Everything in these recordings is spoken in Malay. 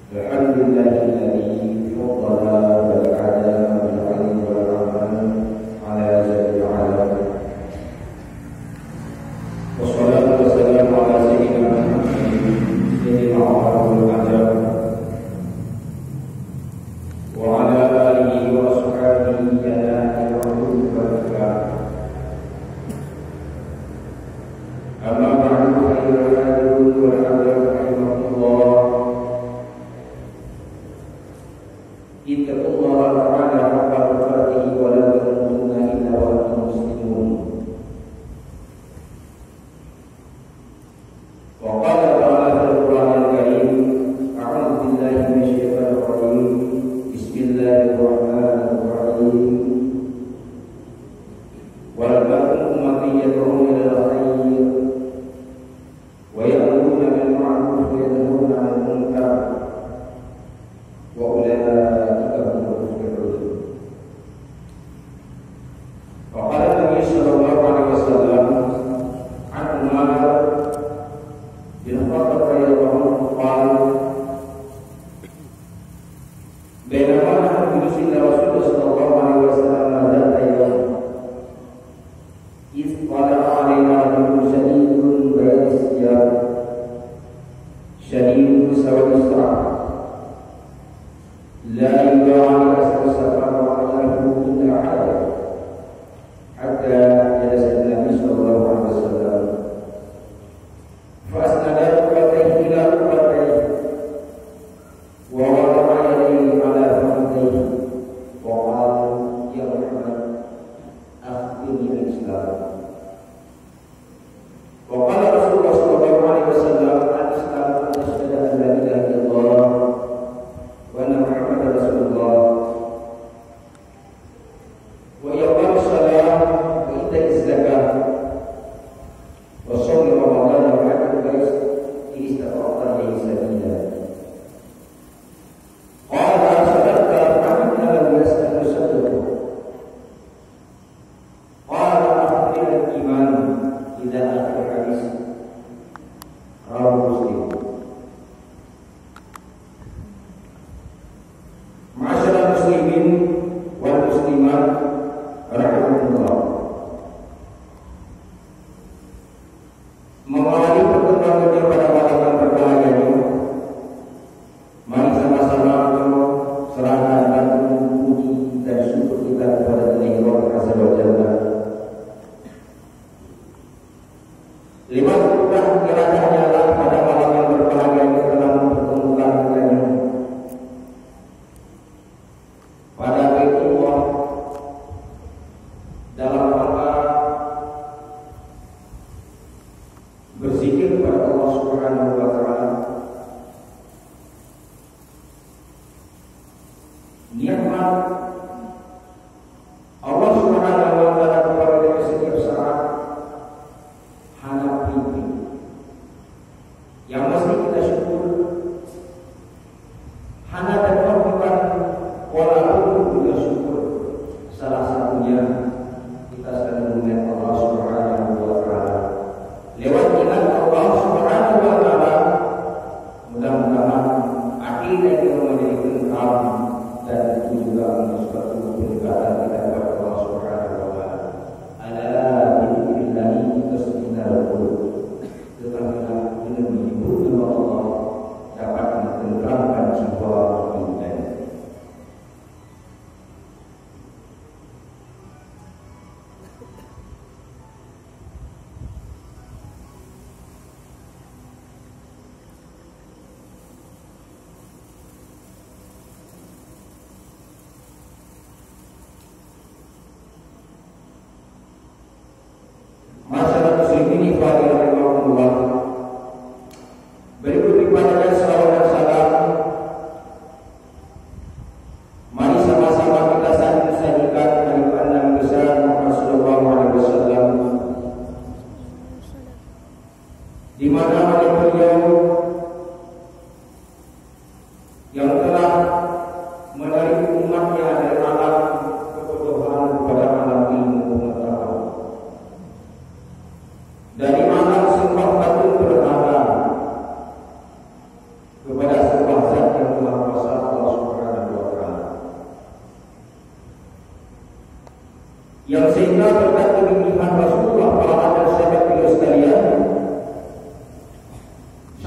Alhamdulillahilladzi faddala wal adama bil ilmi wal amal ala jami'il alam. Wassalatu wassalamu ala sayyidina Muhammadin sayyidil a'raf wal adab wa ala alihi wa ashabihi janahil ulum wal ikram. Amma ba'du fa ayyuhal wal adab rahimahullah. Ittaqullaha ta'ala haqqa tuqatih wa la tamutunna illa wa antum muslimun. Wa qala ta'ala fil Qur'anil Karim, a'udzu billahi minasy syaithanir rajim. Bismillahirrahmanirrahim. Wa lakum ummatin yad'una ilal khair wa ya'muruna bil ma'ruf wa yanhauna 'anil munkar wa ulaika dari mana sifat batin berada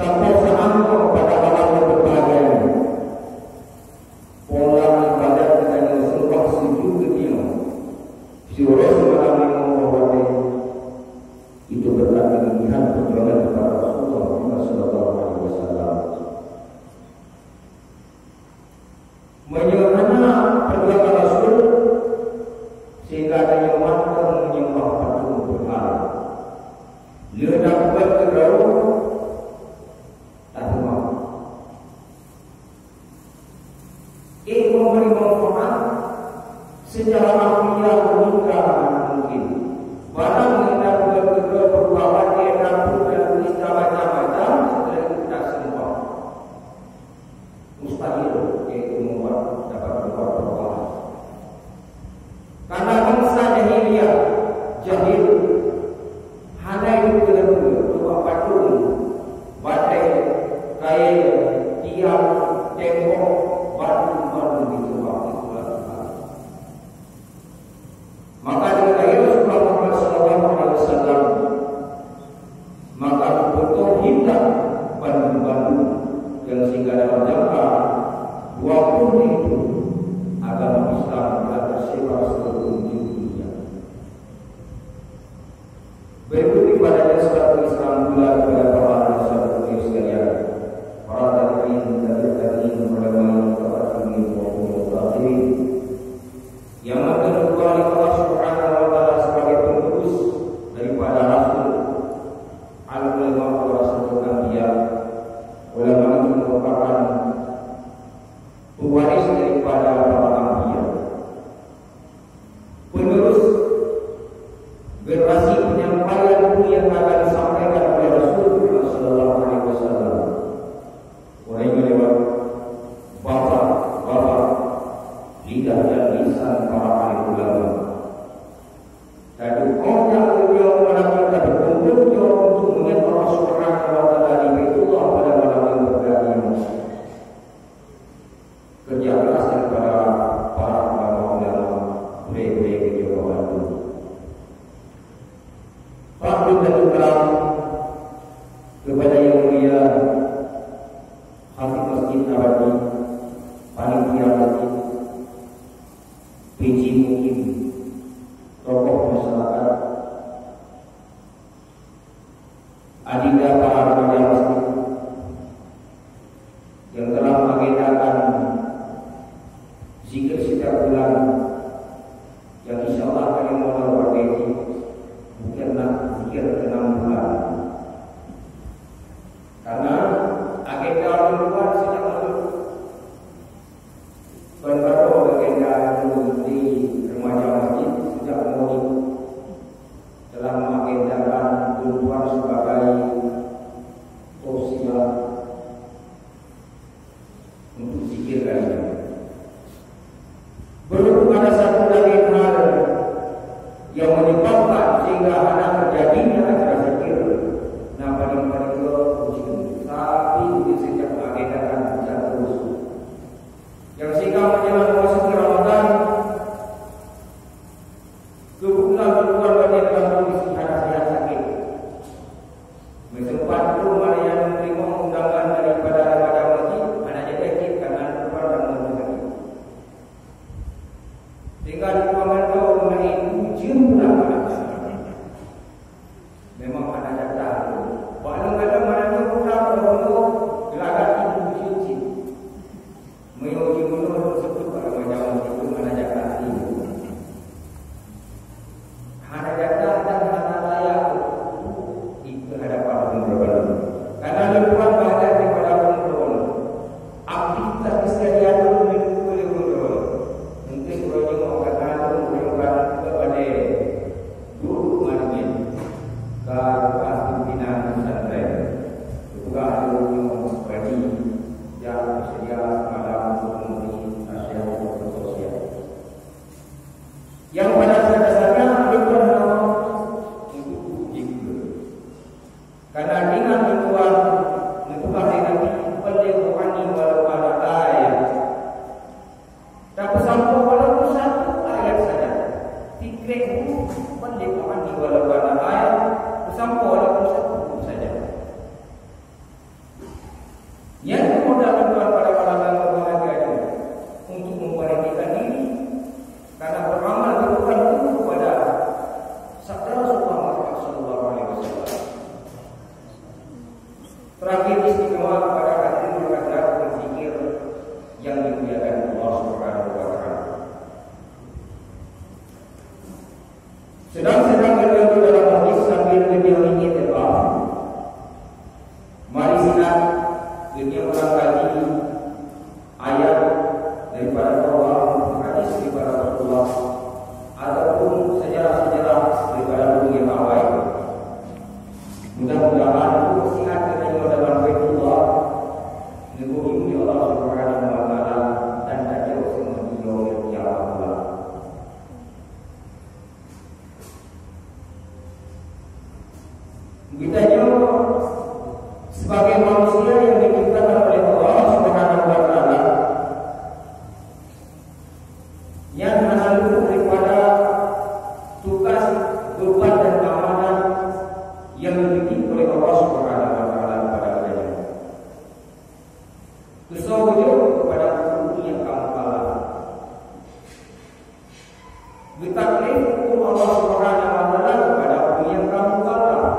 sampai seangkau pada alam yang berbahagia. Pola ibadat dengan Rasulullah sujud ketika si Rasulullah mengawali itu berarti melihat perjuangan kepada Rasulullah Sallallahu Alaihi Wasallam. Menyerahkan perjuangan Rasul sehingga ada yang mampu menyembah patung berhala. Dia dapat terlalu tak mau. Memberi manfaat secara akhirat hingga mungkin. Barang kita betul-betul berbawa dia dapur dan kita macam-macam setelah itu kita sembah. Mustahil dia dapat berbuat berbahagia. Karena bangsa jahiliyah jahil hanya itu betul-betul patung, batai, kain, tiang, tembok, batu-batu itu waktu maka dengan Rasulullah Muhammad SAW maka betul hitam batu-batu yang sehingga dalam jangka 20 itu agama Islam telah tersebar seluruh dunia. Berikut ibadahnya satu Islam pula kepada para sahabat sekalian, para tabi'in ulama yang menurut Allah Subhanahu wa taala sebagai penerus daripada Rasul al-ulama wa rasul anbiya. Ulama itu merupakan pewaris daripada para anbiya, penerus generasi penyampaian yang akan disampaikan oleh Rasulullah Sallallahu Alaihi Wasallam. Orangnya lewat bapak lidah dan lisan para ahli ulama. Dan orang beliau melakukan berkumpulnya untuk mengingat Allah Subhanahu wa taala di Baitullah pada malam yang berbahagia. Kerja keras daripada para ulama boleh kejawaban itu. Fakir dan keram kepada yang mulia Khatib Masjid Nabawi, panitia masjid, PJ Mukim, tokoh masyarakat, adinda para remaja masjid yang telah mengagendakan zikir setiap bulan yang insyaAllah akan dimulai berbagi bukanlah zikir ke-6 bulan, karena agenda bulan sejak lalu baru agenda di remaja masjid sejak mulai telah mengagendakan tujuan sebagai tausiah untuk zikir kali ini. Belum ada satu lagi hal yang menyebabkan sehingga ada terjadinya acara zikir. Nah, paling-paling itu tapi sejak mengagendakan secara terus. Yang sehingga menjelang memasuki Ramadan, kebutuhan banyak dalam kondisi sehat sakit. Sempat pun mana yang menerima undangan daripada remaja masjid, ada jadi sakit karena lupa dan menunggu. Sehingga di ruangan itu mengenai ujian pula. Memang ada data. Walau kadang-kadang itu pula untuk gelagat uji. Menguji menurut sebut pada macam itu mana data ini. Ada data dan data layak itu hadapan pemberolan. Karena lepas banyak daripada pemberolan, aktivitas keseharian itu boleh pemberolan. Mungkin kalau jenguk kata pemberolan kepada dulu mana ke pimpinan pesantren, juga ada yang bagi yang bersedia malam untuk memberi nasihat sosial. Yang pada dasarnya bukan untuk jika, karena dengan tuan dengan boleh berani walaupun ayat, tapi sampai walaupun satu ayat saja, fikir boleh berani walaupun ayat, sampai walaupun satu saja. semua kepada hadirin hadirat berfikir yang dimuliakan Allah Subhanahu wa taala. Sedang-sedang beliau dalam hadis sambil beliau ingin terbang. Mari silat beliau ulang kaji ayat daripada Allah, hadis daripada Rasulullah ataupun sejarah-sejarah daripada dunia awal. Mudah-mudahan sihat kita juga dalam Baitullah, negeri Allah Subhanahu wa taala dan tak jauh semua di yaumil qiyamah. Kita juga sebagai manusia yang diciptakan oleh Allah Subhanahu wa taala yang menanggung daripada tugas, beban dan amanah yang dimiliki oleh Allah Subhanahu wa taala kepada kita. Kesawaja kepada bumi yang kamu kalah. Ditaklif hukum Allah Subhanahu wa taala kepada bumi yang kamu kalah.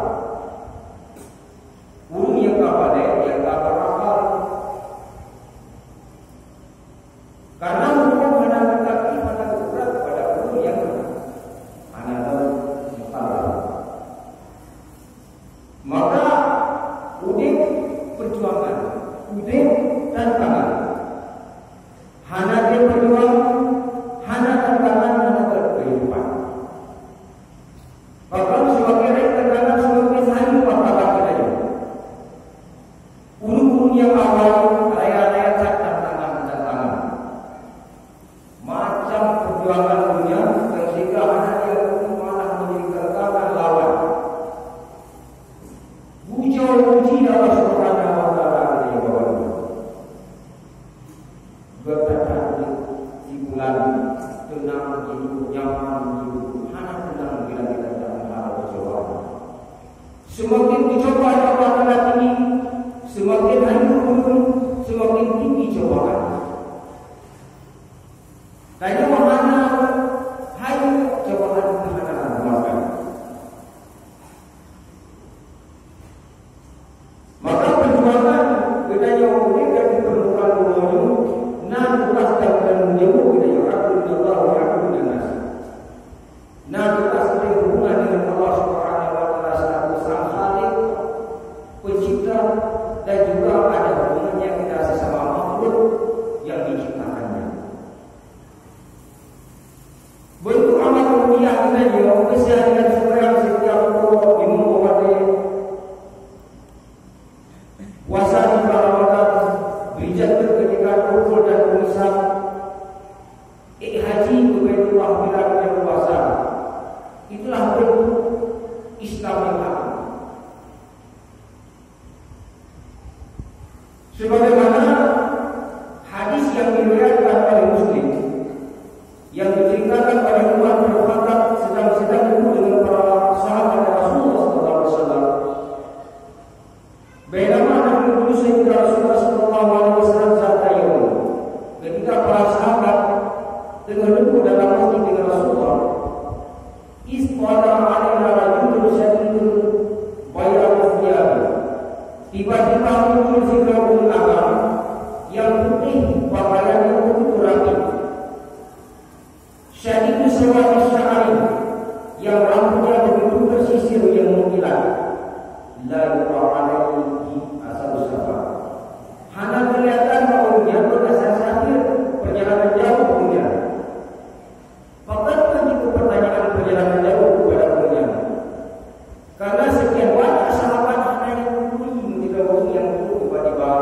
Bumi yang kalah yang tak berakal. Karena mereka menanggung taklif akan berat kepada bumi yang anak kalah. Maka udip perjuangan, udip tantangan. Hana dia berjuang, hana tantangan, hana kehidupan. Bahkan semakin tantangan semakin hancur maka kita juga. Ulu-ulu yang awal raya-raya tantangan. Macam perjuangan dunia yang sehingga hana dia malah menjadi kekalahan lawan. Puji Allah Subhanahu wa taala dari bawah. Berkata di bulan tenang hidup, nyaman hidup, hana tenang bila kita dalam hal percobaan. Semakin dicobaan Allah Taala tinggi, semakin hancur, semakin tinggi cobaan. Tanya mana hayu cobaan hana makan. Maka perjuangan kita yang boleh diperlukan dulu, nan tugas dan menjauh kita yang aku Allah aku dan nas. Nan tugas yang berhubungan dengan Allah Subhanahu wa taala selaku Sang Khalik, pencipta dan juga ada hubungannya kita sesama makhluk yang diciptakannya. Bentuk amal mulia kita juga keseharian setiap di muka puasa di bulan Ramadan, berjatuh ketika kumpul dan memisah, haji ke Baitullah bila kita puasa. Itulah bentuk Islam yang hak. Sebagaimana hadis yang diriwayatkan oleh Muslim yang diceritakan oleh Umar bin Khattab sedang bertemu dengan para sahabat Rasulullah sallallahu alaihi wasallam. Bainama Nabi Sayyidina Rasulullah sallallahu alaihi wasallam zatayum. Ketika para sahabat tengah duduk dalam masjid dengan Rasulullah, isqala alaina rajulun syadidun bayadul thiyab. Tiba-tiba muncul seorang agama yang putih pakaiannya begitu rapi. Syadidus sawadi sya'ari, yang rambutnya begitu bersisir yang mengkilat. La yu'alaihi asal sabar. Hana kelihatan baunya berdasar sakit perjalanan jauh punya. Bagaimana jika pertanyaan perjalanan jauh kepada punya? Karena sekian banyak sahabat hanya yang berdiri ketika bumi yang itu tiba-tiba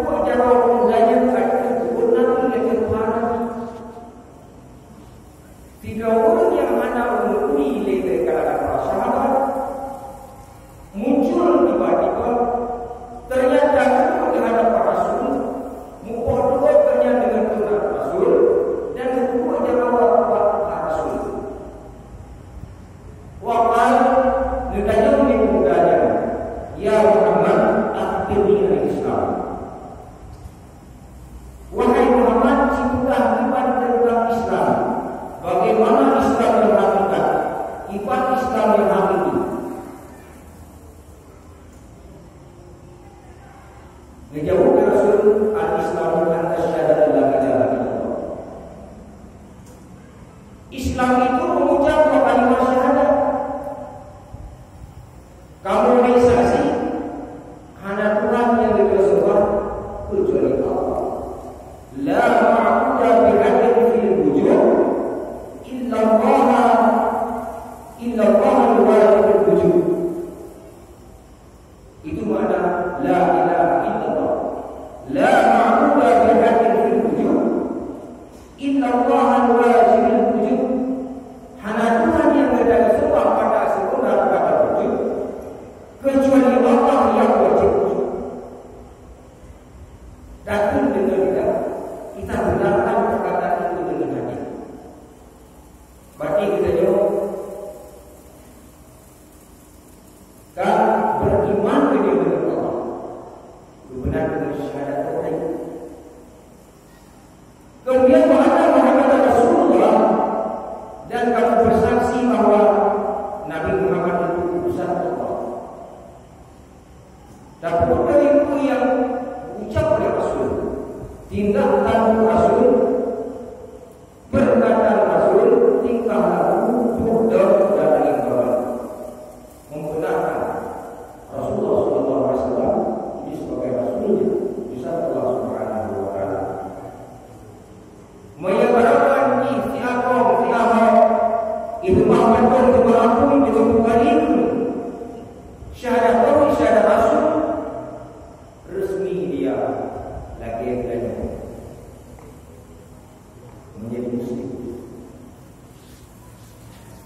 buat jawab pengganyan kata kebenaran yang terparah. Tiga orang yang mana mengakui dari kalangan para sahabat muncul tiba-tiba ternyata menghadap para rasul, memperdua dengan benar rasul dan kedua jawab para rasul. Waqal ditanya oleh mudanya, ya Muhammad, akhirni al-Islam. Wahai Muhammad, cukuplah iman tentang Islam. Bagaimana Islam yang hakikat? Iman Islam yang hakiki. Menjawab Rasul, al-Islamu an tasyhadu la ilaha illallah. Islam itu mengucap kalimat syahadat. Kamu bersaksi hanya Tuhan yang disembah kecuali Allah. La ma'budu bihaqqin fil wujud illa Allah al-wahidul wujud. Itu makna la ilaha illallah. La ma'budu bihaqqin fil wujud illa Allah al-wahidul wujud. Hanya Tuhan yang ada disembah pada sempurna pada wujud kecuali Allah yang wajib wujud. Dan dengan kita benarkan perkataan itu dengan hati. Berarti kita jawab dan beriman dengan Allah. Benar dengan syahadat tauhid. Kemudian Muhammad Rasulullah dan kamu bersaksi bahwa Nabi Muhammad itu utusan Allah. Dan dari itu yang ucap oleh Rasul, tindakan Rasul, perkataan Rasul, tingkah laku, budha dan ibadah membenarkan Rasulullah SAW ini sebagai Rasulnya di saat Allah Subhanahu Wa Taala. Menyebabkan siapa itu mahamkan kemampuan itu bukan itu syahadat Rasul, syahadat Rasul resmi dia lagi belajar menjadi Muslim.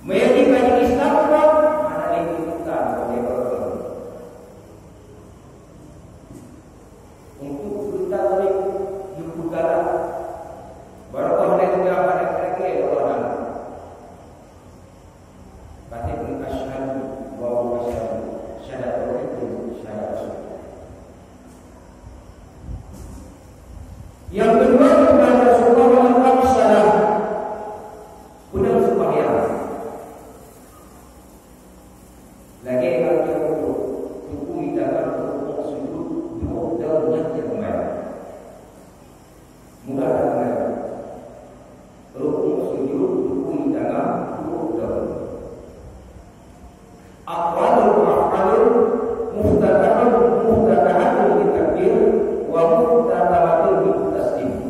Meyakinkan Islam pun mana lagi kita sebagai untuk kita boleh dibukalah barakah oleh Tuhan pada mereka orang pasti pun asyhadu wa asyhadu syahadat tauhid syahadat Rasul. Yang kedua kepada Rasulullah SAW sudah sembahyang. Lagi kalau tubuh dalam tubuh sujud modalnya terbaik. Mudah terbaik. Rukun sujud tubuh dalam modal. Afalul muftatahatun bitakbir wa muftatahatun bitaslim.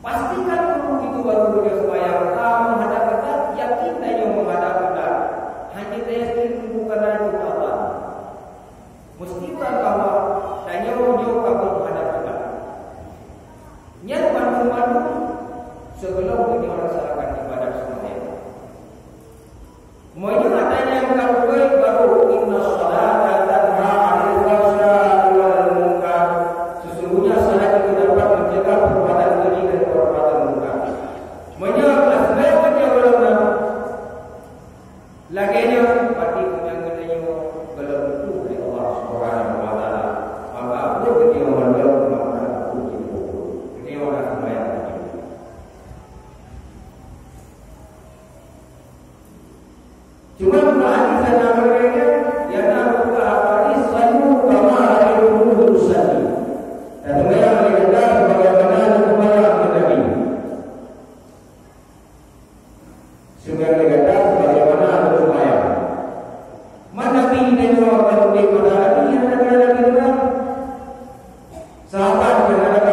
Pastikan dulu itu baru dia sembahyang. Menghadap kiblat, yakin dia menghadap kiblat. Hanya dia yakin bukan ada kiblat. Mestikan bahwa tanya dia kabur menghadap kiblat. Nyat bantu-bantu sebelum dia melaksanakan ibadat sembahyang. Moga katanya yang kabur baru inna salata tanha 'anil fahsya'i wal munkar. Sesungguhnya salat itu dapat mencegah perbuatan keji dan perbuatan munkar. Menyebabkan sembahyang dia belum laganya pati kenyang-kenyangnya belum itu dari Allah Subhanahu wa taala. Maka apa dia menjawab maka puji syukur. Ini orang sembahyang. Cuma hadis yang mereka yang nak hadis selalu kama ayuhul sadi. Dan mereka berkata bagaimana sembahyang Nabi. Sembahyang berkata bagaimana sembahyang. Mana pilih orang di mana Nabi yang ada dalam sahabat yang ada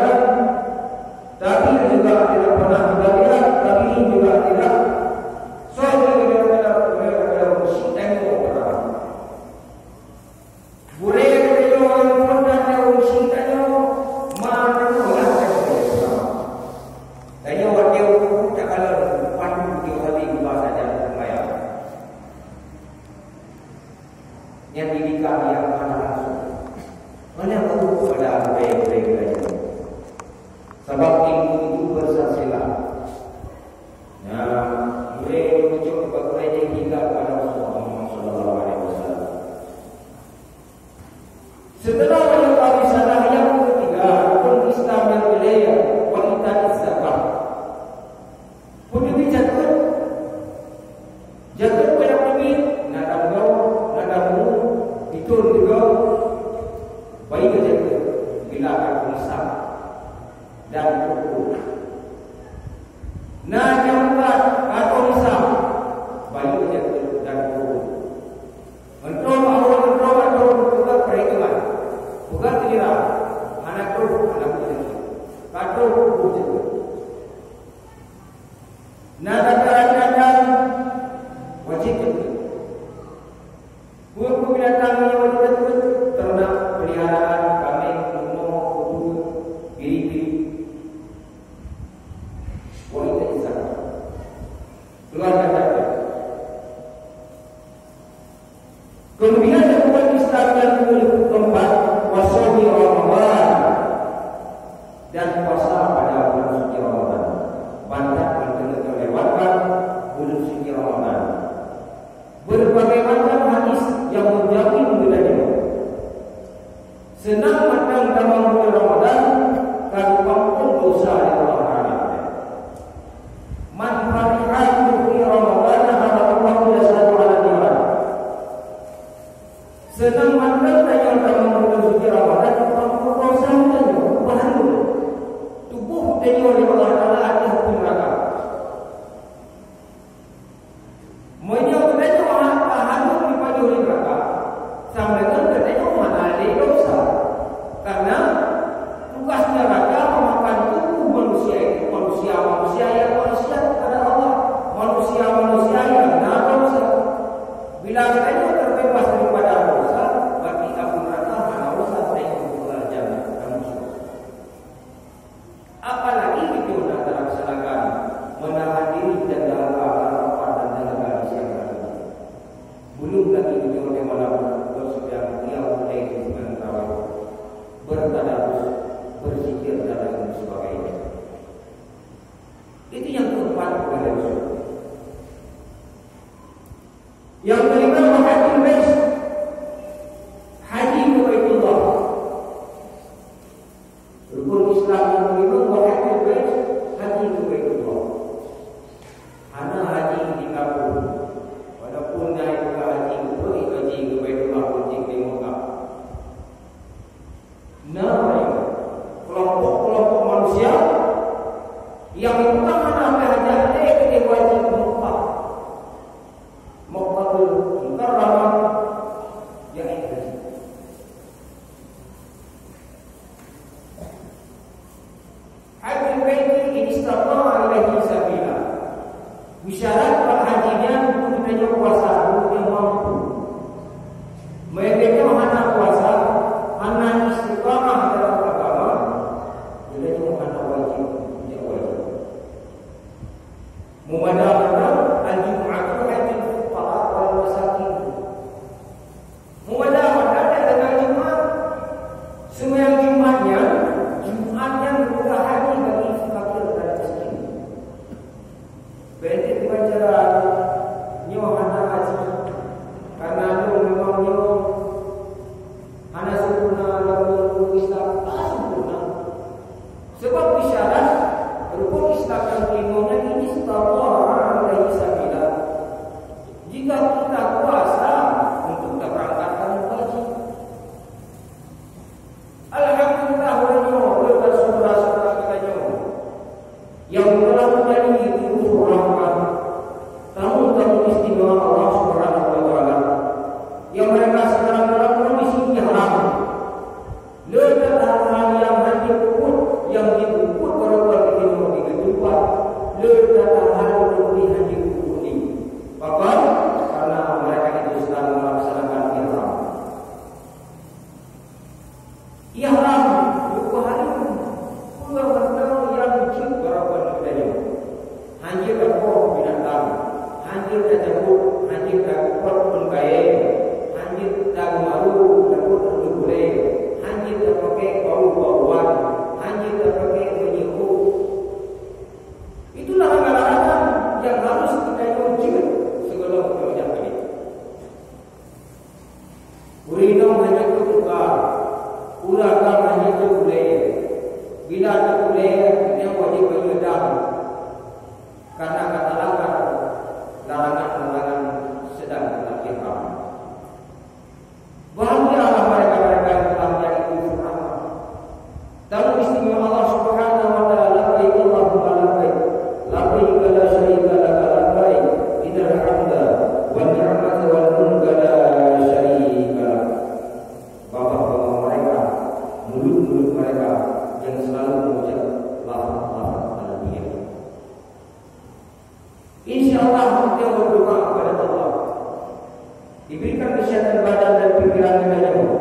tapi juga tidak pernah kita lihat, tapi juga tidak soalnya kita yang didikan yang mana langsung mana yang tahu pada apa yang mereka sebab ilmu itu bersasilah ya mereka menunjuk kepada hingga pada Rasulullah SAW. Setelah mengetahui salah yang ketiga rukun Islam yang mulia wanita zakat pun dijatuh jatuh pada pemit nadamu itu juga baik saja bila akan besar dan cukup. Nah yang keempat atau besar baik saja dan cukup. Untuk awal atau juga perhitungan bukan kira anak cukup atau cukup. Nah kata-kata wajib cukup. Hukum binatang yang wajib tersebut ternak peliharaan kambing, lembu, kudu, biri-biri. Wanita Islam. Keluarga kata. Kemudian hukum Islam yang keempat wasami Ramadan dan puasa pada bulan suci Ramadan. Banyak yang terlewatkan bulan suci Ramadan. Berbagai macam hadis yang menjamin bedanya. Senang matang dalam bulan Ramadan kalau ampun dosa dari Allah Taala. Man farihatu fi Ramadan hada Allah yasadu ala diwan. Senang matang dalam bulan suci Ramadan ampun dosa dan bahagia. Tubuh dari Allah Taala ada hukum neraka. Sampai katanya mana ada dosa karena tugasnya raja memakan tubuh manusia itu manusia yang manusia kepada Allah manusia yang dosa. Bila katanya terbebas daripada dosa berarti ampun neraka hanya dosa tengok jannah manusia. Apalagi itu nak terlaksanakan menahan diri dan dalam keadaan dan dalam hadis yang lain. Belum lagi itu yang malam yang dia mulai dengan tahu bertadarus berzikir dan sebagainya. Itu yang keempat kepada Rasul. Yang kelima haji bait, haji ke Baitullah. Rukun Islam yang kelima haji bait, haji ke Baitullah. Anak haji di kampung, walaupun naik ke haji ke Baitullah penting di Mekah. Nah, kelompok-kelompok manusia yang memang ada hajat ke wajib Mekah. Mekahul Mukarramah yang itu. Haji bait ini alaihi sabila. Syarat hajinya kita puasa yang mampu. Mereka hana puasa, hana istiqamah dalam agama, jadi hana wajib, dia wajib. Mumadahana al-Jum'atu haji fuqara wal masakin. Mumadahana dengan Jumat, semua Jumatnya berbuka haji bagi fakir dan miskin. Berarti cara nyawa hana haji karena itu memang nyawa hana sempurna dalam Islam tak sempurna. Sebab isyarat rukun Islam yang kelima ini istiqamah alaihi sabila. Jika kita puasa untuk terangkatkan haji, alhamdulillah kita saudara-saudara kita yang telah menjadi utuh rahmat, tamu-tamu istimewa Allah Subhanahu wa taala, yang mereka sekarang dalam kondisi ihram. Lekat hal-hal yang hanya puput, yang dipuput berubah di kehidupan, lekat hal-hal yang hanya puput ini. Apa? Karena mereka itu sedang melaksanakan ihram. Ihram itu hari keluar yang kecil berubah bedanya. Hanya berubah binatang, hanya terjebuk, hanya terkuat pun kaya, hanya tak malu, takut terjebulai, hanya terpakai bau-bauan, hanya terpakai menyiku. Itulah larangan yang harus kita uji sebelum mengucapkan itu. Urinam hanya tertukar, urakam hanya terboleh. Bila terboleh, dia wajib menyedam. Karena kata larangan sedang ihram. Bahagialah mereka-mereka yang telah menjadi utuh rahmat. Tamu istimewa Allah Subhanahu wa taala, labbaik Allahumma labbaik, labbaik la syarika laka labbaik, innal hamda wan ni'mata wal mulka la syarika lak. Bapak-bapak mereka, mulut-mulut mereka yang selalu mengucap lafaz-lafaz talbiyah. InsyaAllah dia berdoa kepada Allah, diberikan kesehatan badan dan pikiran kita jauh,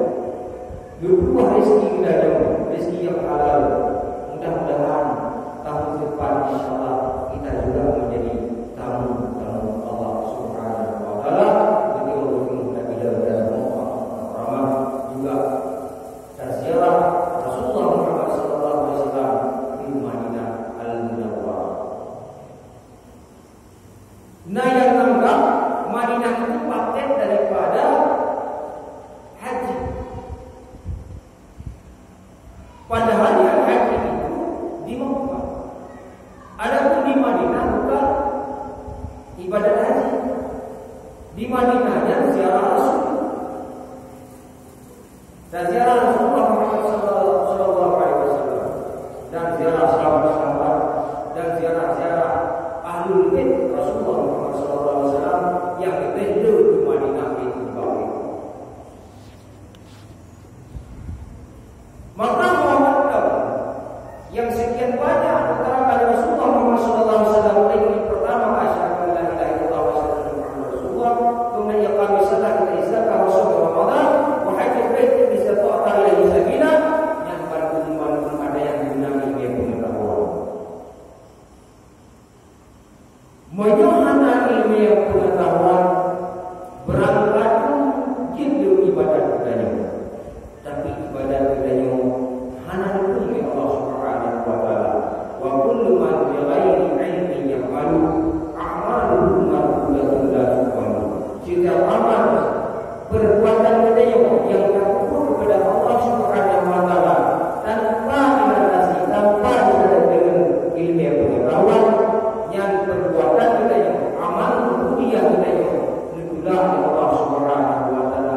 berbuah rezeki kita jauh, rezeki yang halal. Mudah-mudahan tahun depan insyaAllah kita juga menjadi tamu-tamu Allah Subhanahu wa taala. Beliau Nabi dan Muhammad juga terziarah Rasulullah Muhammad sallallahu alaihi wasallam di Madinah Al-Munawwarah. Nah, yang menganggap Madinah itu paket daripada haji. Padahal yang haji itu di Mekah. Adapun di Madinah bukan ibadah haji. Di Madinahnya ziarah Rasul. Dan ziarah Rasulullah Muhammad sallallahu alaihi wasallam, dan ziarah sahabat-sahabat, dan ziarah ahlul bait Rasulullah Muhammad sallallahu alaihi wasallam yang ditindu di Madinah itu bawah. Maka Muhammad yang sekian banyak antara kali Rasulullah Muhammad sallallahu alaihi wasallam ini pertama asyhadu an la ilaha illallah wa asyhadu anna Muhammadar Rasulullah, kemudian yaqami salat wa zakah wa shaum Ramadan wa hajjul bait bi sata'ata ilaihi sabila, yang pada umumnya ada yang diundang dia pengetahuan. Menyuhana ilmu yang pengetahuan berangkat jitu ibadat kedanya, tapi ibadat kedanya hana ilmu Allah Subhanahu wa taala. Wa kullu man bi ghairi ilmin ya'malu a'maluhu mardudatun la tuqbalu. Setiap amal perbuatan kedanya yang terkubur kepada Allah Subhanahu wa taala tanpa dilandasi, tanpa disertai dengan ilmu yang pengetahuan, yang perbuatan kita yang amal mulia kita yang itulah Allah Subhanahu wa taala.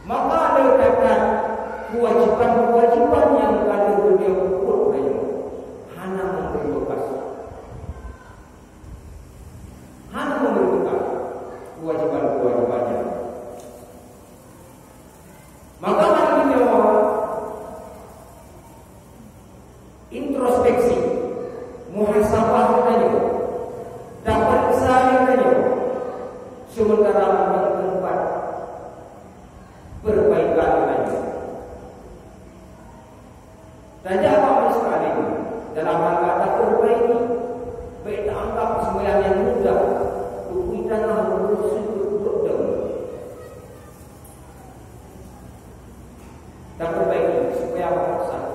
Maka ada kata kewajiban yang ada dunia pukul kita hana memberi bekas, hana memberi bekas kewajibannya. Maka mari kita introspeksi muhasabah katanya, dapat besar katanya, sementara menjadi tempat perbaikan katanya. Dan jawab sekali dalam hal kata perbaiki, baik tak anggap sembahyang yang mudah, tukitanlah untuk dan perbaiki supaya maksa